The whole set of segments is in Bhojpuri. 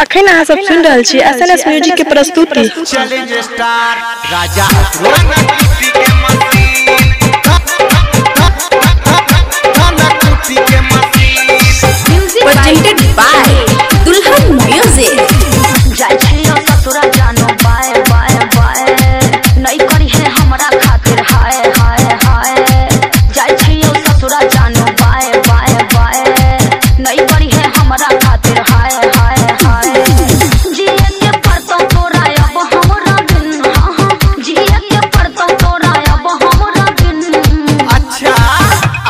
अखन अहाँ सब सुन रहल छी एसएनएस म्यूजिक के प्रस्तुति challenge star Raja presented by दुल्हन म्यूजिक। जाय छियो ससुरा जानो बाय बाय बाय नहीं करी है हमरा खातिर हाय हाय हाय। जाय छियो ससुरा जानो बाय बाय बाय नहीं करी है हमरा खातिर हाय हाय हाय। जिए के पड़तो तोरा अब हमरा बिन, जिए के पड़तो तोरा अब हमरा बिन। अच्छा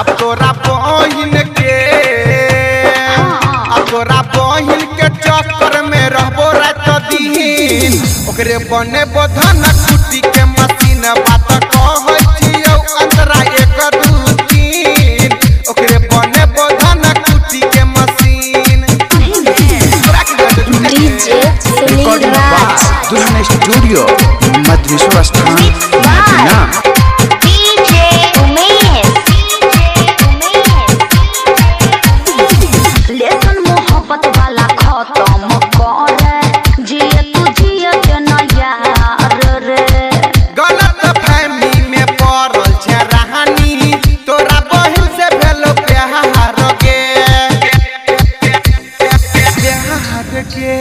अब तोरा बहिन के चक्कर में रहबो रात दिन ओकरे बने बधन कुटी के मशीन बात कहै छियौ अंतरा 1 2 3 ओकरे बने बधन कुटी के मशीन। डीजे सुनील राज दुल्हन स्टूडियो मध्य स्थान मदीना। डीजे उमेश लेसन मोहब्बत वाला खत्म कर जिए तू जिए के न यार रे। गलत फहमी में पड़ल छै रानी तोरा बहिन से भेलो प्यार गे प्यार गे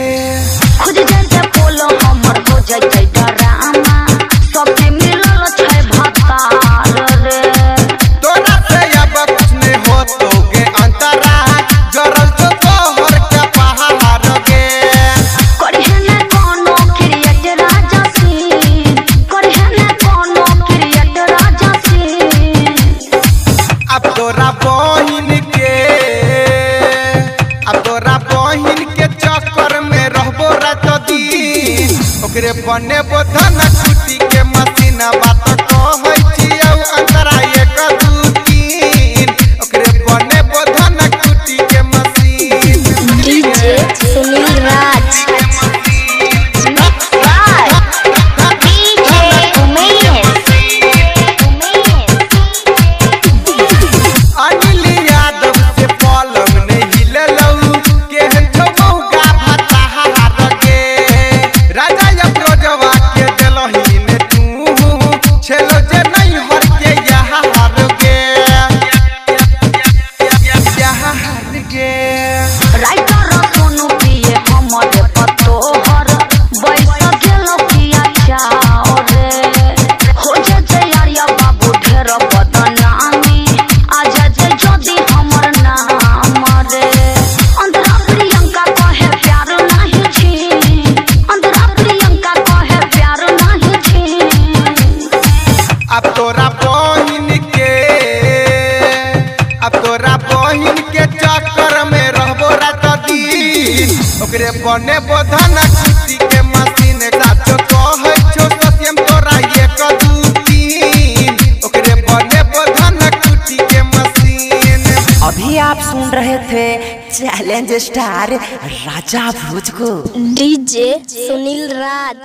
खुद जैसे बोलो हमर हो जैते डरामा सबके मिलल छै भतार रे। तोरा से अब कुछ नहीं होतो गे अंतरा जरल तो तोहर के पहाड़ गे। करहे न कोनो क्रिएट राजा सिंह, करहे न कोनो क्रिएट राजा सिंह। अब तोरा बहिन के चक्कर में रहबो रात दिन ओकरे बने बधन कुटी के मशीन बात कहै छियौ अंतरा 1 2 3 ओकरे बने बधन कुटी के मशीन। डीजे सुनील राज डीजे उमेश अनिल यादव से पलंग नहीं हिललौ केहन छौ मौका भताहार गे। राजा अफरोजवा के देलही ने तू छेलो जे नहीं हर के यार गे यार गे। राइटर सोनू पिए हमरे पतोहर बैस गेलो किया चाओ रे। हो जे जयारिया बाबू ढेर बदनामी आज जे जदी हमर नाम रे। अंतरा प्रियंका कहे प्यार नहीं छी, अंतरा प्रियंका कहे प्यार नहीं छी। अब तोरा बहिन के चक्कर में रहबो रात दिन ओकरे बने बधन कुटी के मशीन साथ कहै छौ सत्यम तोरा 1 2 3 ओकरे बने बधन कुटी के मशीन। अभी आप सुन रहे थे चैलेंज स्टार राजा भोज को। डीजे सुनील राज।